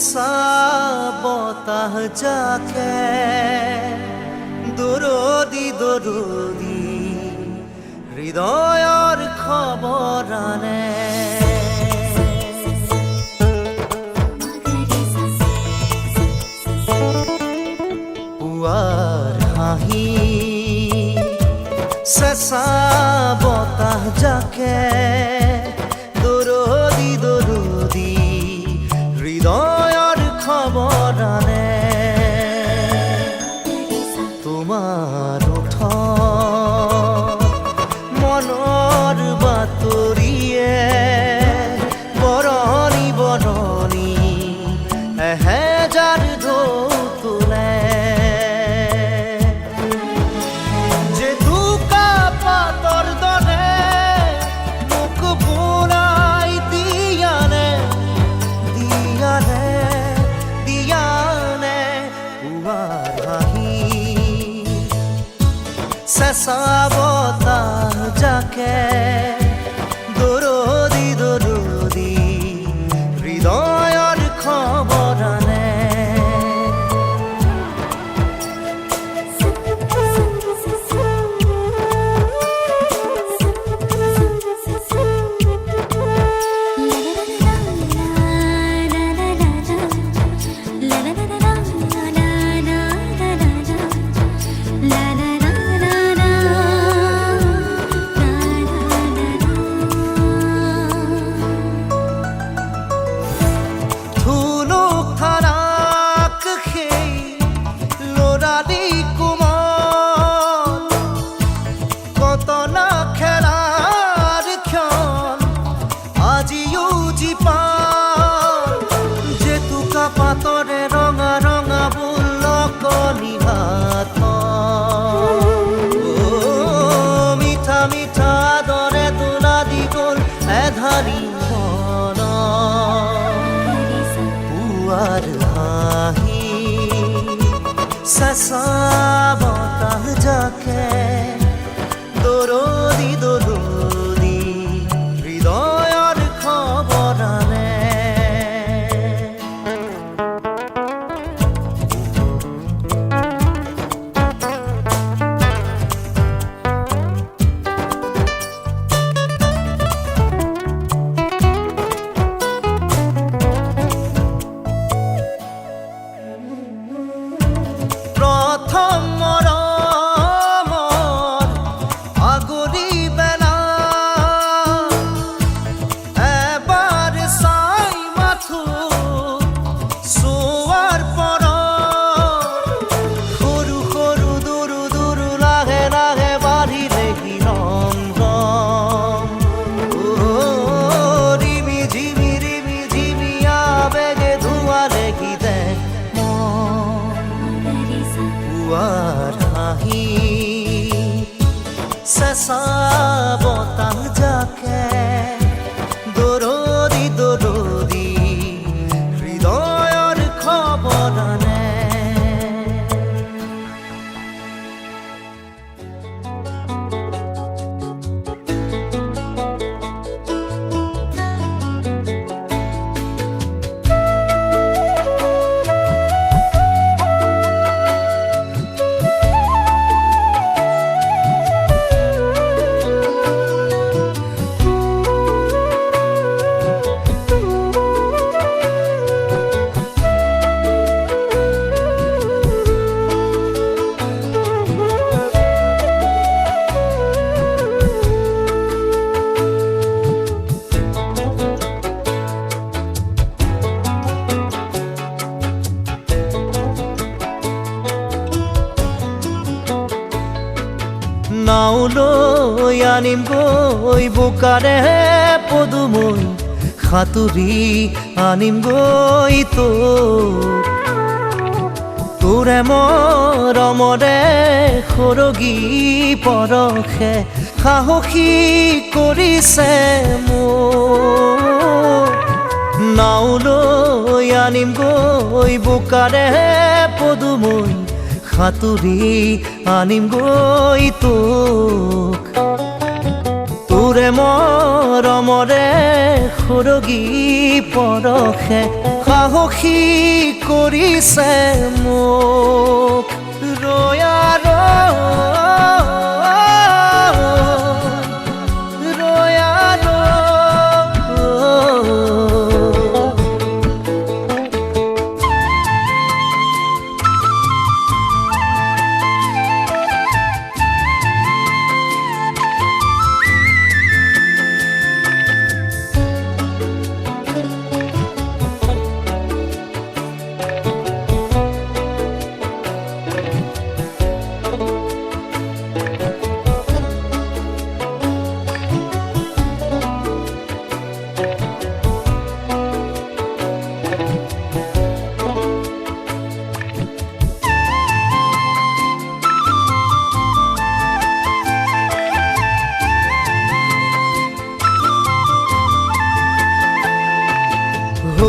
চেঁচা বতাহ যাকে দৰদি দৰদি হৃদয়ৰ খবৰ আনে পুৱাৰ হাঁহি চেঁচা বতাহ যাকে দৰদি দৰদি হৃদয়ৰ খবৰ আনে তোমাৰ মনৰ বাতৰিয়ে বৰণি বৰণি এহেজাৰ ঢৌ তোলে জেতুকা পাতৰ দৰে মোক বুৰাই দিয়ানে পুৱাৰ হাঁহি চেঁচা বতাহ যাকে দৰদি দৰদি হৃদয়ৰ খবৰ আনে পাতৰে ৰঙা ৰঙা বুলকনি হাত মিঠা মিঠা দৰে তোলা দি গ'ল এধাৰি মন পুৱাৰ হাঁহি চেঁচা বতাহ যাকে দৰদি দৰদি হৃদয়ৰ খবৰ আনে প্ৰথম মৰমৰ আগৰি বেলা এবাৰ চাই মাথো চোৱাৰ পৰ সৰু সৰু দুৰু দুৰু লাহে লাহে বাঢ়িলে ৰিমি ঝিমি আবেগে ধোঁৱালে গীতে পুৱাৰ হাঁহি চেঁচা বতাহ যাকে দৰদি দৰদি হৃদয়ৰ খবৰ আনে নাও লৈ আনিম গৈ বোকাৰে পদুমৈ সাঁতুৰি আনিম গৈ তোৰে মৰমৰে সৰগী পৰশে সাহসী কৰিছে মোক নাও লৈ আনিম গৈ বোকাৰে পদুমৈ সাঁতুৰি আনিম গৈ তোক সুৰে মৰমৰে সুৰগী পৰশে সাহসী কৰিছে মোক ৰয়া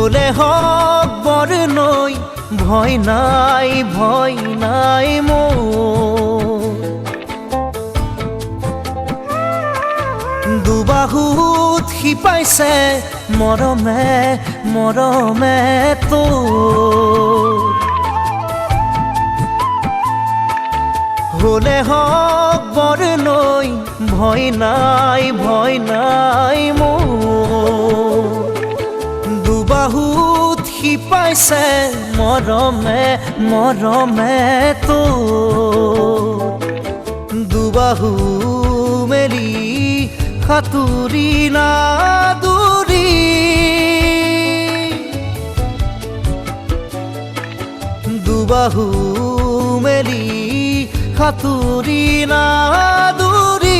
হলে হক বৰনৈ ভয় নাই মোৰ দুবাহুত শিপাইছে মৰমে তোৰ হলে হক বৰনৈ ভয় নাই মোৰ দুবাহুত শিপাইছে মৰমে তোৰ দুবাহু মেলি সাঁতুৰি নাদুৰি দুবাহু মেলি সাঁতুৰি নাদুৰি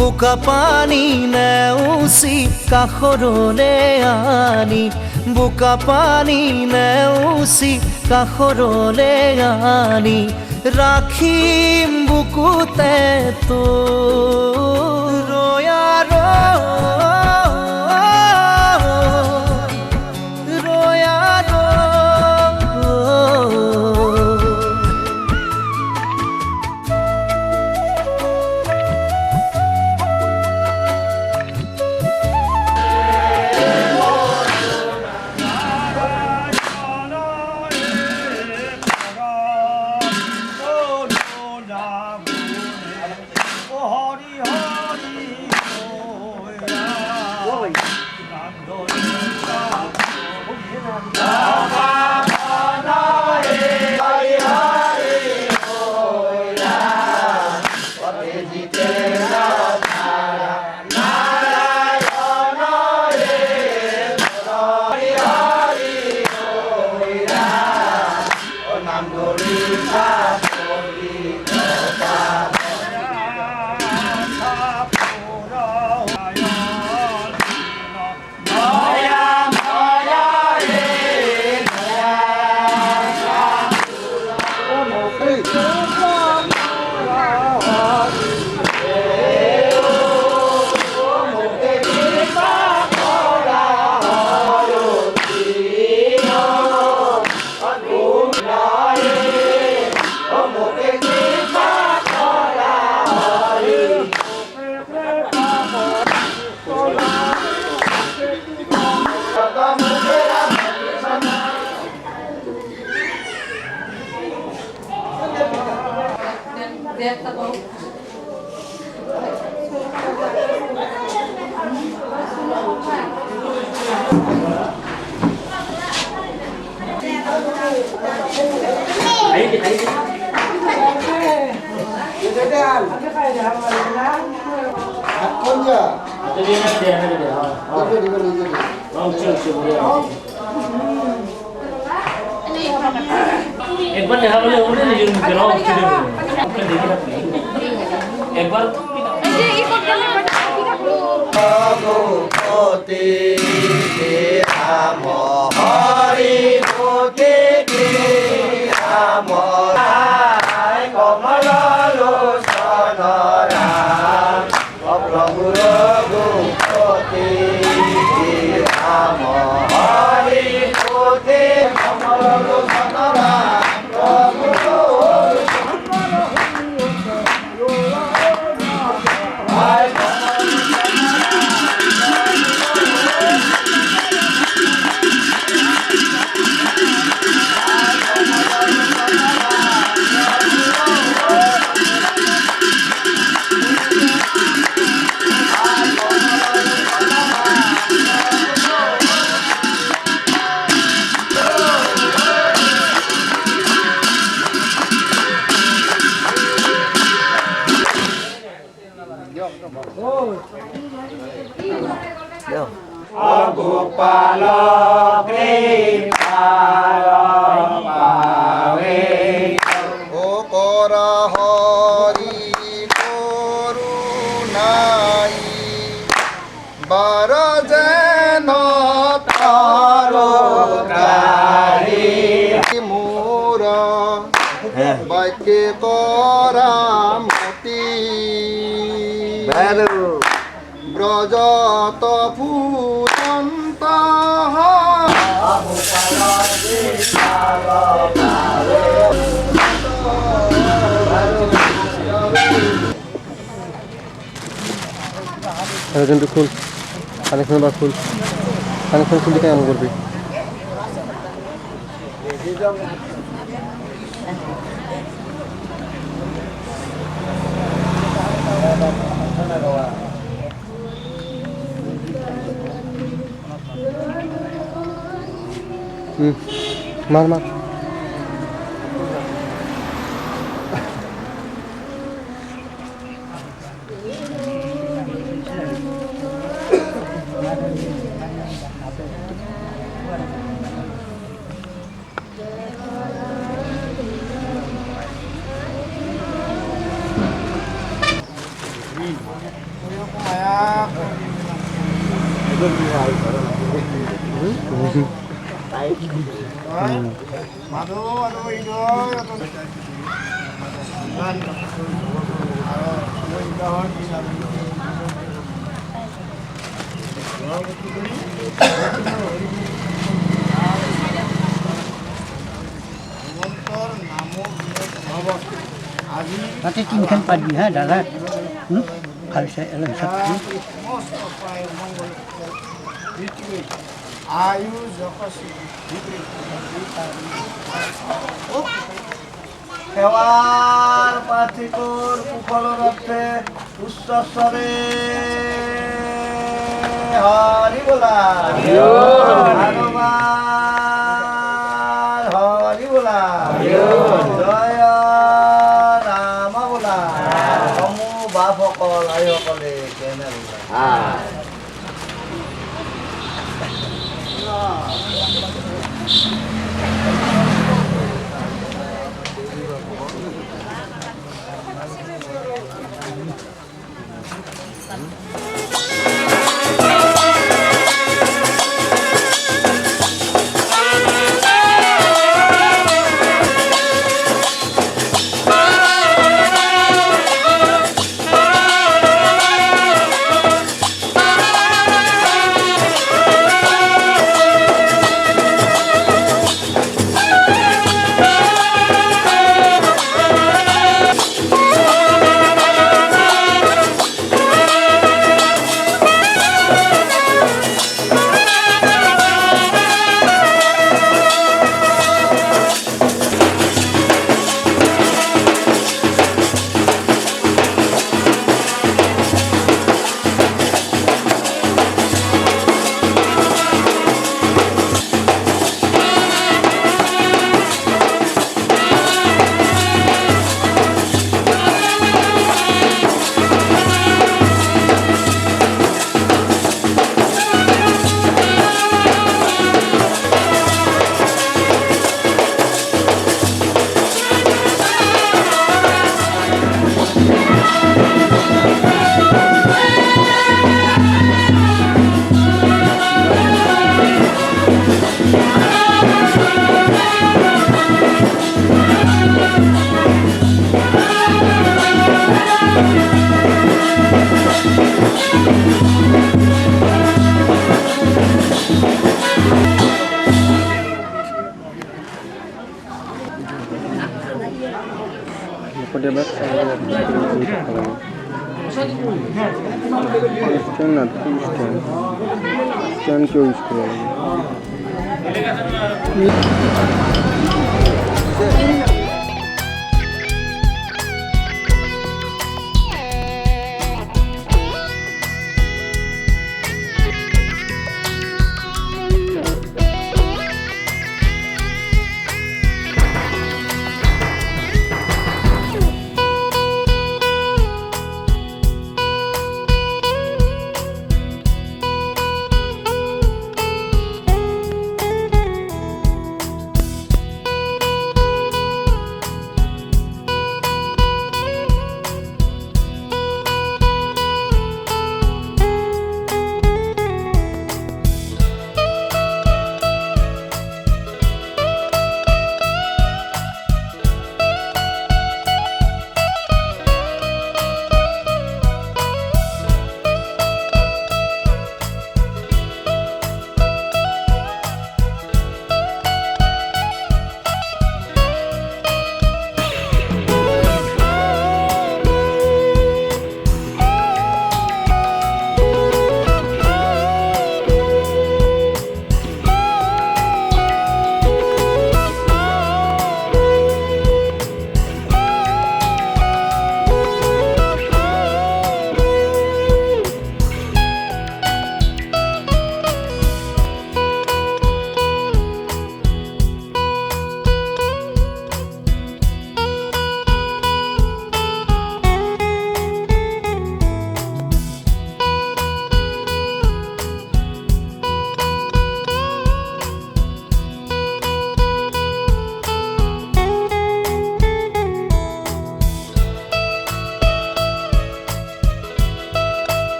বোকা পানী নেওচি কাষৰলে আনি বোকা পানী নেওচি কাষৰলে আনি ৰাখিম বুকুতে তোৰ ৰয়া एक बार দেখা হলে ওরে নিজের মুখে নাও ছেড়ে দেবো আপনি দেখে রাখুন একবার এই যে করতে ভগবতী রাম হরি ভোগে রাম কমল লোচন রাম প্রভু রঘুপতি রাম হরি ভোগে কমল লোচন রাম প্রভু গোপাল কৃপাল পাবে ও করা হরি করুণাই বার যেন তরকারি মোর বাক্যে করা মতি ব্রজত ফুটন্ত কিন্তু খুল কানেকশন বা খুল কানেকশন খুলতে কেমন করবি মার মার Nanti tinggal padi ha darat. Kalau saya elok satu. আয়ু সেৱাৰ পাৰ্থিকৰ কুশলৰথে উচ্চস্বৰে হৰি বোলা ভগৱান হৰি বোলা জয় ৰাম বোলা সমূহ বাপসকল আইসকলে কেনে বোলা স্ট্যান্ড না স্ট্যান্ড কেউ ইউজ করে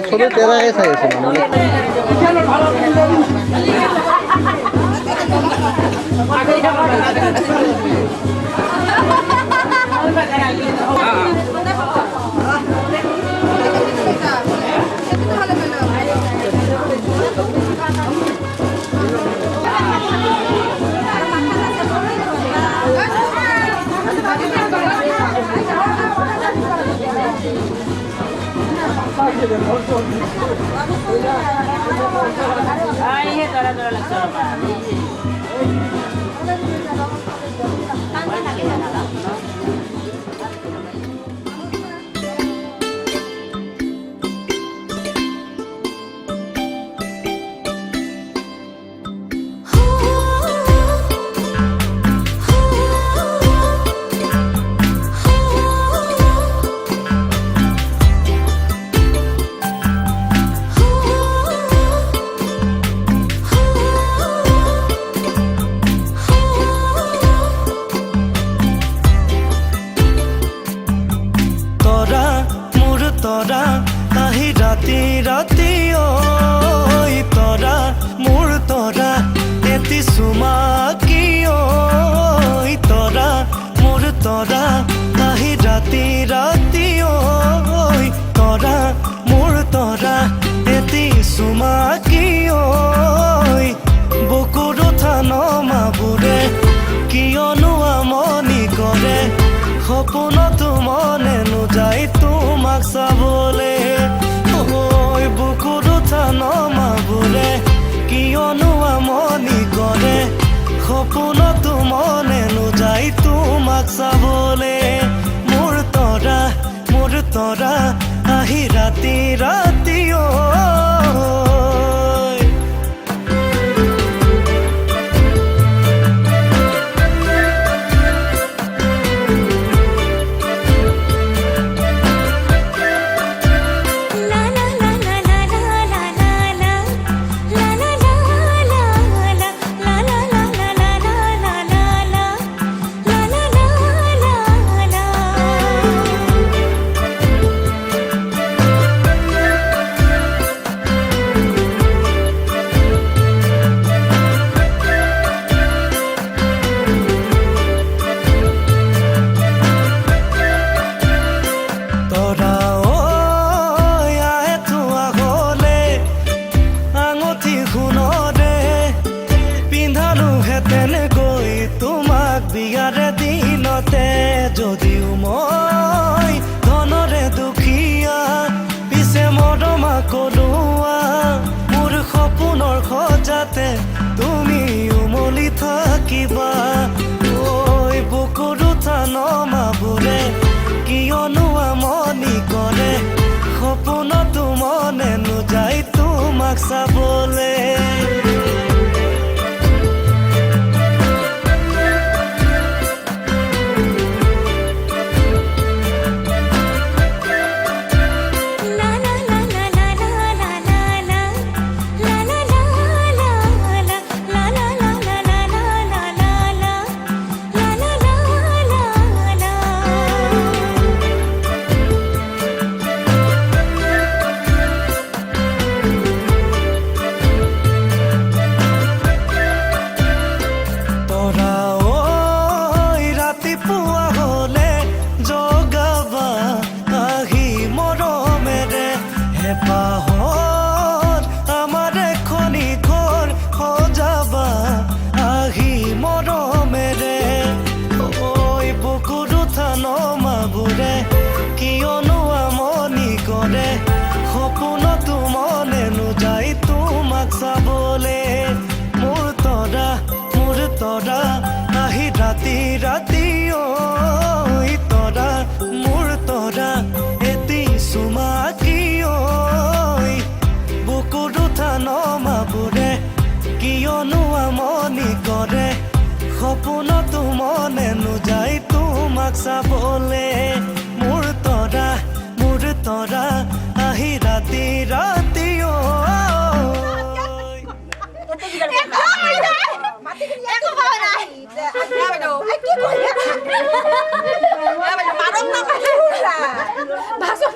সবে তেরাকে চাই আছে মানে তৰা আহি ৰাতি ৰাতি ঐ তৰা মোৰ তৰা এটি চুমা কি ঐ তৰা মোৰ তৰা আহি ৰাতি ৰাতি ঐ তৰা মোৰ তৰা এটি চুমা কি ঐ বুকুৰ থান মাবোৰে কিয়নো আমনি কৰে সপোনতো মনে নোযায় তোমাক চাবলে ঐ বুকুৰ থান মাবোৰে কিয়নো আমনি কৰে সপোনতো মনে নোযায় তোমাক চাবলে মোৰ তৰা আহি ৰাতি ৰাতি ঐ যদিও মই ধনৰে দুখীয়া পিছে মৰমা কলোৱা মোৰ সপোনৰ সজাতে তুমি উমলি থাকিবা ঐ বুকুৰ থান মাবোৰে কিয়নো আমনি কৰে সপোনতো মনে নোযায় তোমাক চাবলে কিয়নো আমনি কৰে সপোনতো মনে নোযায় তোমাক চাবলে মোৰ তৰা আহি ৰাতি ৰাতি ঐ তৰা মোৰ তৰা এটি চুমা কি ঐ বুকুৰ থান মাবোৰে কিয়নো আমনি কৰে সপোনতো মনে নোযায় তোমাক চাবলে মোৰ তৰা আহি ৰাতি ৰাতি ঐ ভাষণ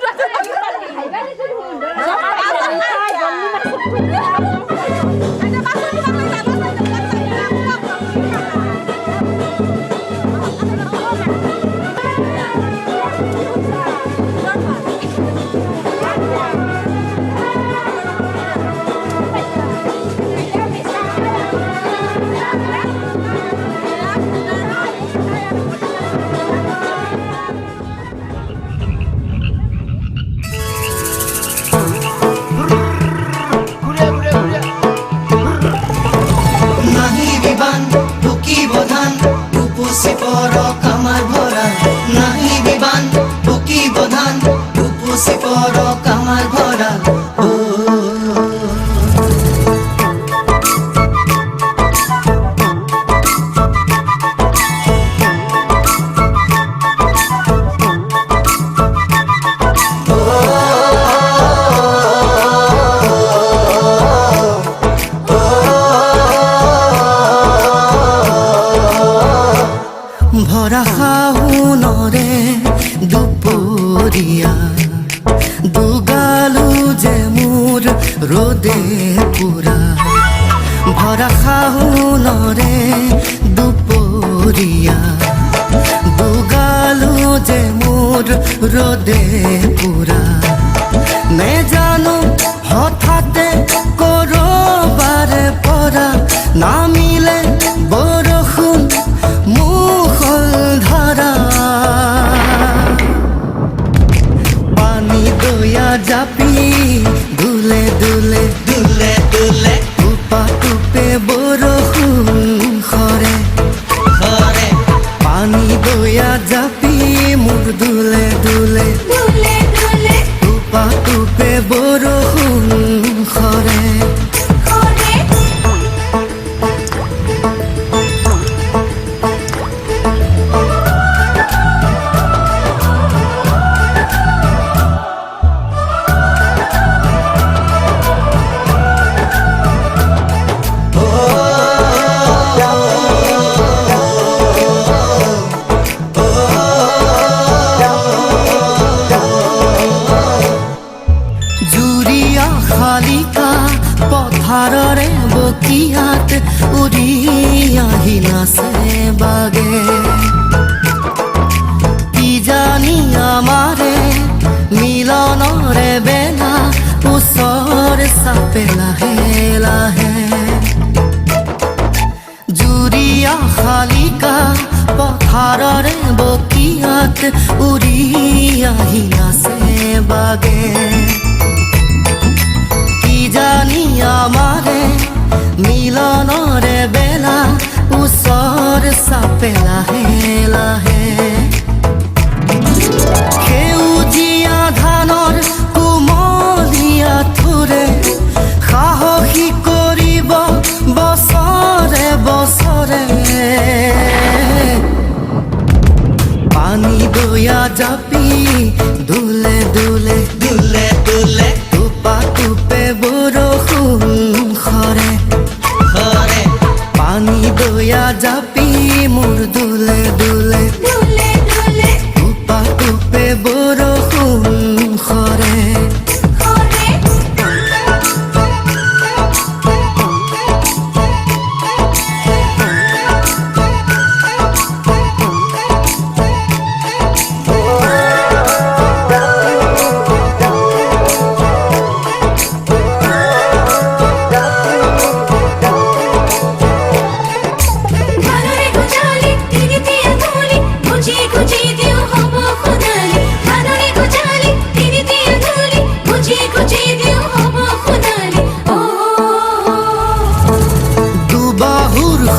গান ও ভৰা শাওনৰে দুপৰীয়া দুগালো যে মোৰ ৰ'দে পুৰা ভৰা শাওনৰে দুপৰীয়া দুগালো যে মোৰ ৰ'দে পুৰা নেজানো হঠাতে কৰবাৰে পৰা নামিলে বৰষুণ মুষলধাৰা পানী দয়া জাপি দুলে দুলে দুলে দুলে টুপা টুপে বৰষুণ সৰে সৰে পানী দয়া জাপি মোৰ দুলে দুলে দুলে দুলে টুপা টুপে বৰষুণ সৰে শালিকা পথাৰৰে বকিয়াত উৰি আহি নাচে বাগে কি জানি আমাৰে মিলনৰে বেলা ওচৰ চাপে লাহে লাহে জুৰিয়া শালিকা পথাৰৰে বকিয়াত উৰি আহি নাচে বাগে জানি আমাৰে মিলনৰে বেলা ওচৰ চাপে লাহে লাহে সেউজীয়া ধানৰ কোমলীয়া থোৰে সাহসী কৰিব বছৰে বছৰে পানী দয়া জাপি দুলে দুলে দুলে দুলে টুপা টুপে বৰষুণ সৰে সৰে পানী দয়া জাপি মোৰ দুলে দুলে দুলে দুলে টুপা টুপে বৰষুণ সৰে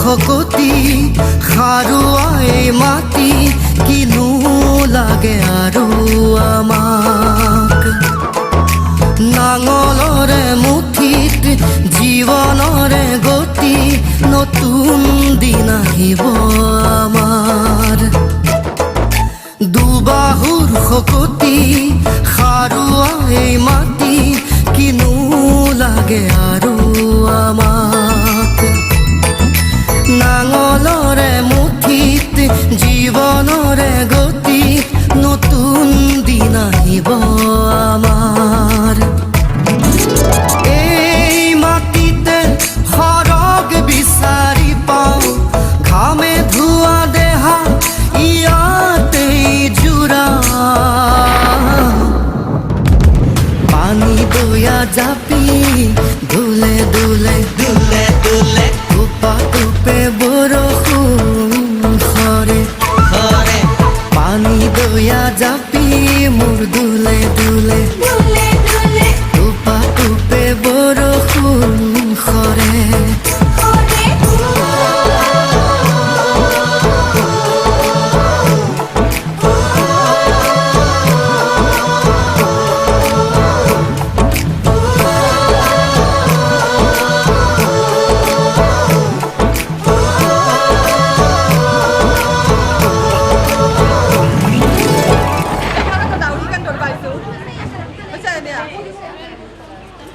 শকতি সাৰুৱাই মাটি কিনো লাগে আৰু আমাক নাঙলৰে মুঠিত জীৱনৰে গতি নতুন দিন আহিব আমাৰ দুবাহুৰ শকতি সাৰুৱাই মাটি কিনো লাগে আৰু আমাক নাঙলৰে মুঠিত জীৱনৰে গতি নতুন দিন আহিব আমাৰ এই মাটিতে সৰগ বিচাৰি পাওঁ ঘামে ধোৱা দেহা ইয়াতেই জোৰা পানী দয়া জাপি দুলে দুলে দুলে দুলে টুপা টুপে বৰষুণ সৰে সৰে পানী দয়া জাপি মোৰ দুলে দুলে দুলে দুলে টুপা টুপে বৰষুণ সৰে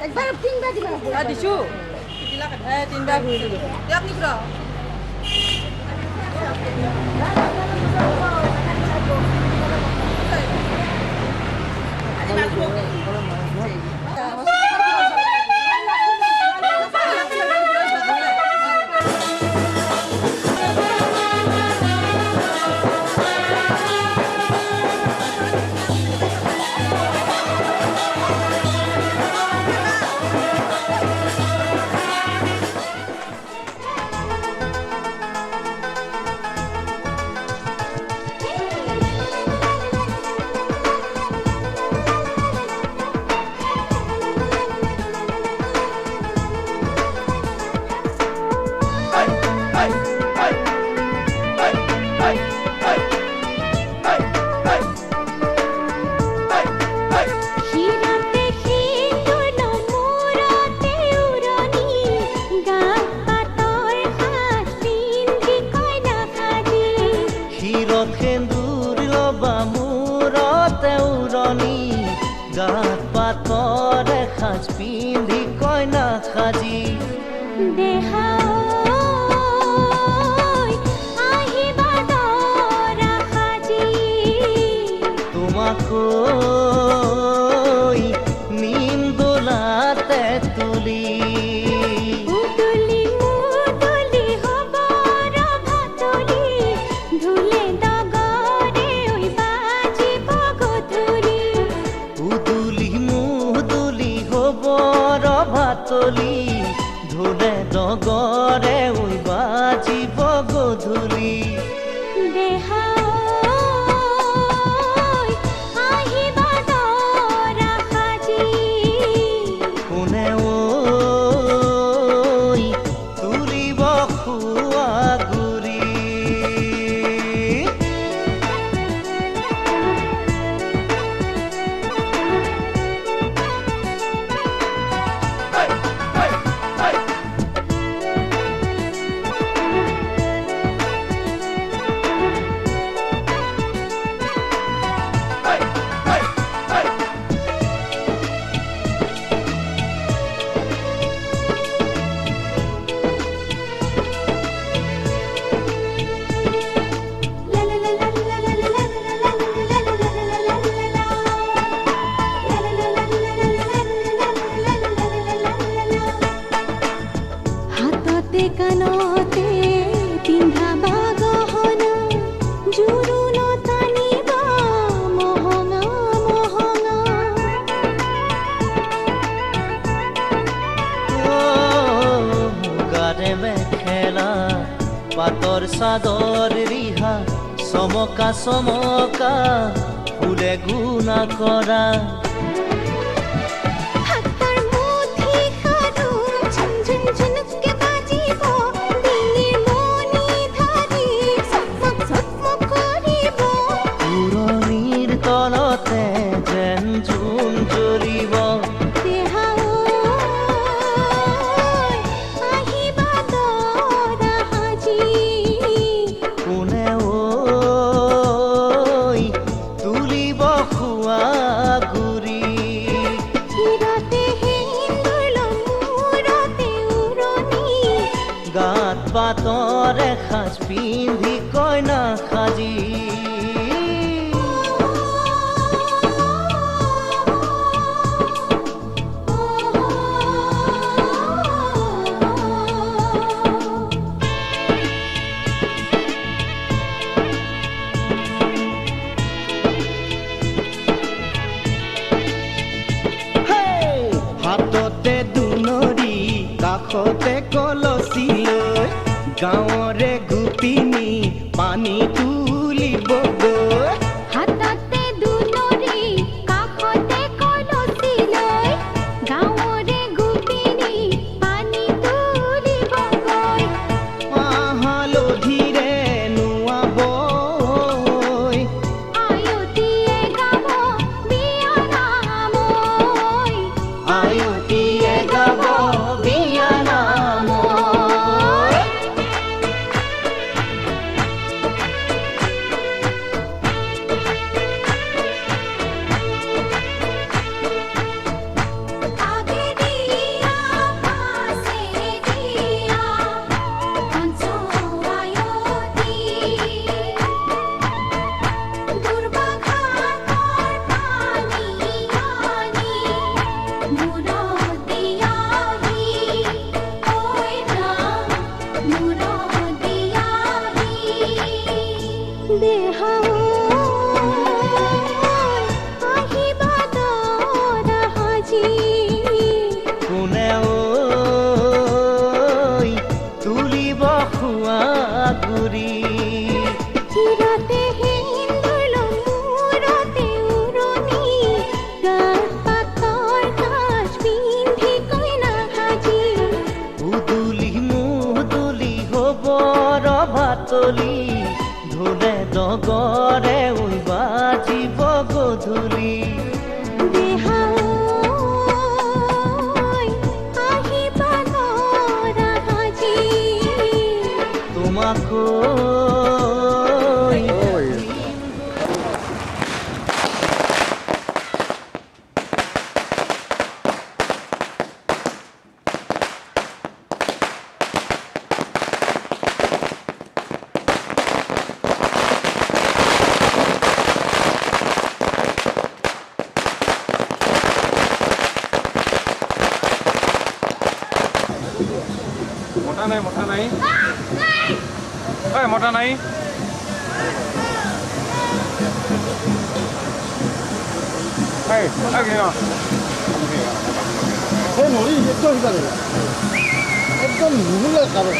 একবাৰ তিনবাৰ দিবা দিছো তিনবাৰ ঘূৰি দিব দিয়ক নি খুৰা গাত পাতৰে সাজ পিন্ধি কইনা সাজি তোমাকৈ নিম দোলাতে তুলি ভাতলি ধুলে ডগৰে ঐ বাজিব গধূলি কোনে ঐ তুলিব খোৱা গুৰি কানতে পিন্ধা বাগহন জুৰুণ টানিব মহঙা মহঙা মুগাৰে মেখেলা পাতৰ চাদৰ ৰিহা চমকা চমকা ফুলে গুণা কৰা তলতে যেন জুম জ্বলিব কোনে ঐ তুলিব খোৱা গুৰি গাত পাতৰে সাজ পিন্ধি কইনা সাজি হাততে দুনৰি কাষতে কলচি লৈ গাঁৱৰে গোপিনী পানী তুলিব গৈ হাততে দুনৰি কাষতে কলচি লৈ গাঁৱৰে গোপিনী পানী তুলিব গৈ হালধিৰে নুৱাব আয়তীয়ে গাব বিয়া নাম আয়তীয়ে গাব বিয়া নাম পাতলি ঢোলে ডগৰে ঐ বাজিব গধূলি তোমাকৈ মোটা নাই মোটা নাই সেই নদী একদম সিপারে একদম নুহুলে কারণ